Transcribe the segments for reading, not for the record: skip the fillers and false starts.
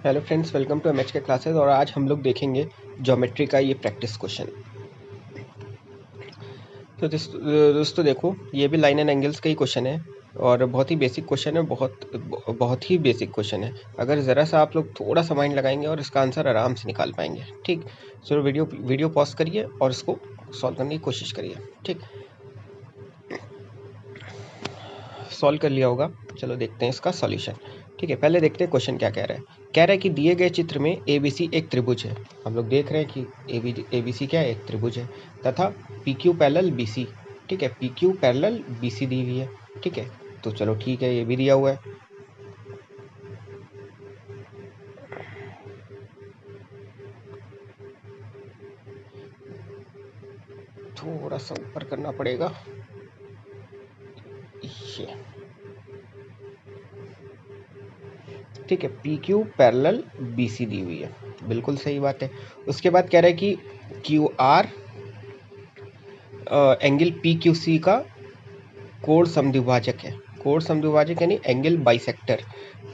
Hello friends, welcome to MH के classes. और आज हम लोग देखेंगे ज्योमेट्री का ये प्रैक्टिस क्वेश्चन। तो दोस्तों देखो, ये भी लाइन एंड एंगल्स का ही क्वेश्चन है और बहुत ही बेसिक क्वेश्चन है। बहुत ही बेसिक क्वेश्चन है। अगर ज़रा सा आप लोग थोड़ा सा माइंड लगाएंगे और इसका आंसर आराम से निकाल पाएंगे। ठीक, चलो वीडियो पॉज करिए और इसको सॉल्व करने की कोशिश करिए। ठीक, सॉल्व कर लिया होगा। चलो देखते हैं इसका सॉल्यूशन। ठीक है, पहले देखते हैं क्वेश्चन क्या कह रहा है। कह रहा है कि दिए गए चित्र में ABC एक त्रिभुज है। हम लोग देख रहे हैं कि ABC क्या है, एक त्रिभुज है, तथा PQ पैरेलल BC। ठीक है, PQ पैरेलल BC दी हुई है। ठीक है, तो चलो ठीक है, ये भी दिया हुआ है। थोड़ा सा ऊपर करना पड़ेगा ये। ठीक है, PQ पैरेलल BC दी हुई है, बिल्कुल सही बात है। उसके बाद कह रहा है कि QR एंगल PQC का कोण समद्विभाजक है। कोण समद्विभाजक यानी एंगल बाइसेक्टर।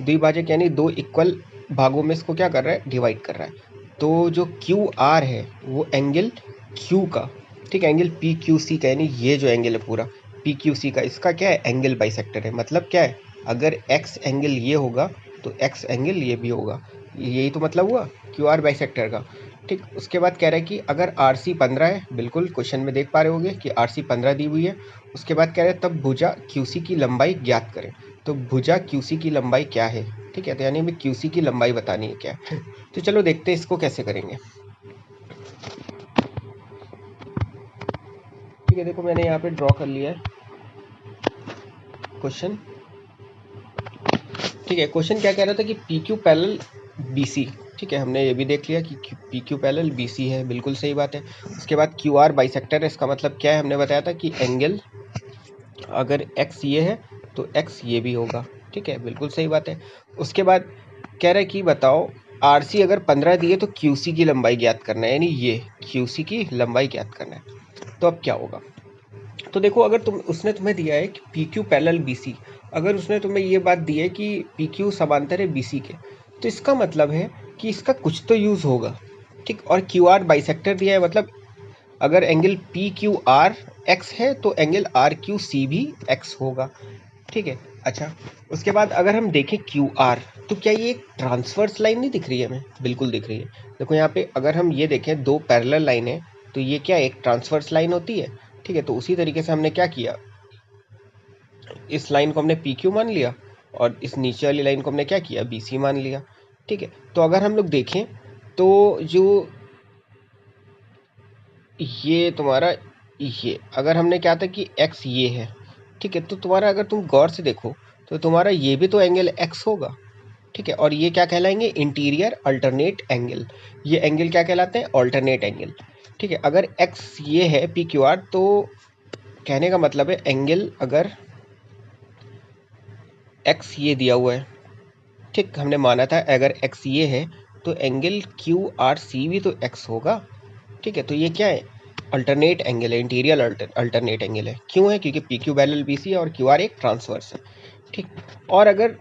द्विभाजक यानी दो इक्वल भागों में इसको क्या कर रहा है, डिवाइड कर रहा है। तो जो QR है वो एंगल Q का, ठीक है, एंगल PQC का, यानी ये जो एंगल है पूरा PQC का, इसका क्या है, एंगल बाइसेक्टर है। मतलब क्या है, अगर X एंगल ये होगा तो X एंगल ये भी होगा। यही तो मतलब हुआ QR बाइसेक्टर का। ठीक, उसके बाद कह रहा है कि अगर RC 15 है, बिल्कुल क्वेश्चन में देख पा रहे होंगे कि RC 15 दी हुई है। उसके बाद कह रहे हैं तब भुजा QC की लंबाई ज्ञात करें। तो भुजा QC की लंबाई क्या है, ठीक है, तो यानी हमें QC की लंबाई बतानी है क्या। तो चलो देखते हैं इसको कैसे करेंगे। ठीक है, देखो मैंने यहाँ पे ड्रॉ कर लिया है क्वेश्चन। ठीक है, क्वेश्चन क्या कह रहा था कि PQ पैरेलल BC। ठीक है, हमने ये भी देख लिया कि PQ पैरेलल BC है, बिल्कुल सही बात है। उसके बाद QR बाइसेक्टर है, इसका मतलब क्या है, हमने बताया था कि एंगल अगर X ये है तो X ये भी होगा। ठीक है, बिल्कुल सही बात है। उसके बाद कह रहा है कि बताओ RC अगर 15 दिए तो QC की लंबाई ज्ञात करना है, यानी ये QC की लंबाई ज्ञात करना है। तो अब क्या होगा, तो देखो, अगर उसने तुम्हें दिया है कि PQ पैरेलल BC, अगर उसने तुम्हें ये बात दी है कि PQ समांतर है BC के, तो इसका मतलब है कि इसका कुछ तो यूज़ होगा। ठीक, और QR बाइसेक्टर दिया है, मतलब अगर एंगल PQR X है तो एंगल RQC भी X होगा। ठीक है, अच्छा, उसके बाद अगर हम देखें QR, तो क्या ये एक ट्रांसवर्स लाइन नहीं दिख रही है हमें, बिल्कुल दिख रही है। देखो यहाँ पे अगर हम ये देखें, दो पैरेलल लाइन है, तो ये क्या एक ट्रांसवर्स लाइन होती है। ठीक है, तो उसी तरीके से हमने क्या किया, इस लाइन को हमने PQ मान लिया और इस नीचे वाली लाइन को हमने क्या किया, BC मान लिया। ठीक है, तो अगर हम लोग देखें तो जो ये तुम्हारा, ये अगर हमने क्या था कि X ये है, ठीक है, तो तुम्हारा अगर तुम गौर से देखो तो तुम्हारा ये भी तो एंगल X होगा। ठीक है, और ये क्या कहलाएंगे, इंटीरियर अल्टरनेट एंगल। ये एंगल क्या कहलाते हैं, अल्टरनेट एंगल। ठीक है, अगर X ये है PQR, तो कहने का मतलब है एंगल अगर X ये दिया हुआ है, ठीक, हमने माना था अगर X ये है तो एंगल QRC भी तो X होगा। ठीक है, तो ये क्या है, अल्टरनेट एंगल है, इंटीरियर अल्टरनेट एंगल है। क्यों है, क्योंकि PQ पैरेलल BC है और QR एक ट्रांसवर्स है। ठीक, और अगर,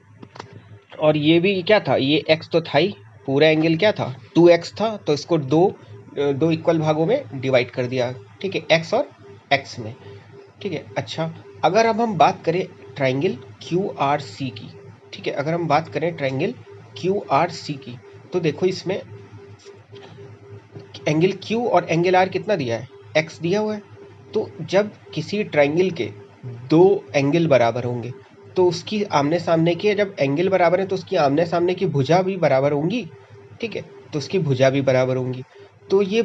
और ये भी क्या था, ये X तो था ही, पूरा एंगल क्या था 2X था, तो इसको दो इक्वल भागों में डिवाइड कर दिया। ठीक है, X और X में। ठीक है, अच्छा, अगर अब हम बात करें ट्राइंगल QRC की, ठीक है, अगर हम बात करें ट्राइंगल QRC की, तो देखो इसमें एंगल Q और एंगल R कितना दिया है, X दिया हुआ है। तो जब किसी ट्राइंगल के दो एंगल बराबर होंगे तो उसकी आमने सामने के, जब एंगल बराबर है तो उसकी आमने सामने की भुजा भी बराबर होंगी। ठीक है, तो उसकी भुजा भी बराबर होंगी। तो ये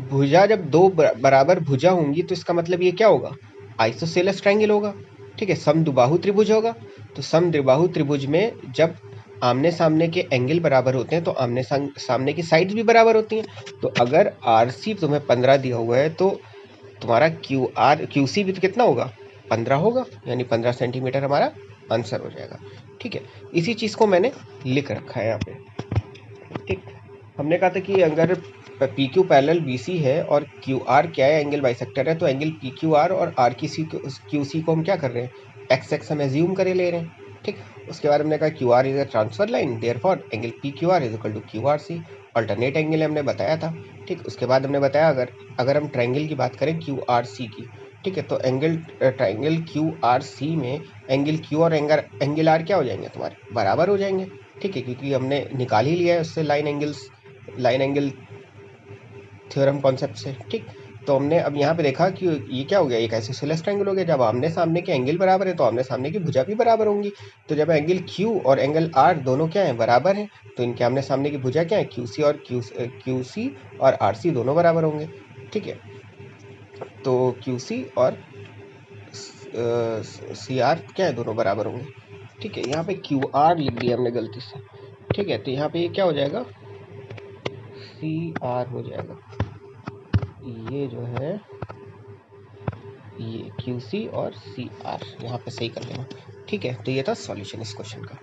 भुजा जब दो बराबर भुजा होंगी तो इसका मतलब ये क्या होगा, आइसोसेलेस ट्राइंगल होगा। ठीक है, समद्विबाहु त्रिभुज होगा। तो समद्विबाहु त्रिभुज में जब आमने सामने के एंगल बराबर होते हैं तो आमने सामने की साइड्स भी बराबर होती हैं। तो अगर RC तुम्हें 15 दिया हुआ है तो तुम्हारा QC भी तो कितना होगा, 15 होगा, यानी 15 सेंटीमीटर हमारा आंसर हो जाएगा। ठीक है, इसी चीज़ को मैंने लिख रखा है यहाँ पे। ठीक, हमने कहा था कि अगर PQ पैरेलल BC है और QR क्या है, एंगल बाइसेक्टर है, तो एंगल PQR और RQC को हम क्या कर रहे हैं, X हम एज्यूम करे ले रहे हैं। ठीक। उसके बाद हमने कहा Q R is a transversal line, therefore angle P Q R is equal to Q R C, alternate angle हमने बताया था। ठीक। उसके बाद हमने बताया अगर हम ट्रायंगल की बात करें क्यू आर सी की, ठीक है, तो ट्रायंगल क्यू आर सी में एंगल क्यू और एंगल आर क्या हो जाएंगे तुम्हारे, बराबर हो जाएंगे। ठीक है, क्योंकि हमने निकाल ही लिया है उससे लाइन एंगल थ्योरम कॉन्सेप्ट से। ठीक। तो हमने अब यहाँ पे देखा कि ये क्या हो गया, एक आइसोसेलेस ट्रायंगल हो गया। जब आमने सामने के एंगल बराबर है तो आमने सामने की भुजा भी बराबर होंगी। तो जब एंगल क्यू और एंगल आर दोनों क्या है, बराबर हैं, तो इनके आमने सामने की भुजा क्या है, क्यू सी और आर सी दोनों बराबर होंगे। ठीक है, तो क्यू सी और सी आर क्या है, दोनों बराबर होंगे। ठीक है, यहाँ पे क्यू आर लिख दिया हमने गलती से। ठीक है, तो यहाँ पे ये क्या हो जाएगा, सी आर हो जाएगा। ये जो है ये क्यू सी और सी आर यहाँ पे सही कर लेना। ठीक है, तो ये था सॉल्यूशन इस क्वेश्चन का।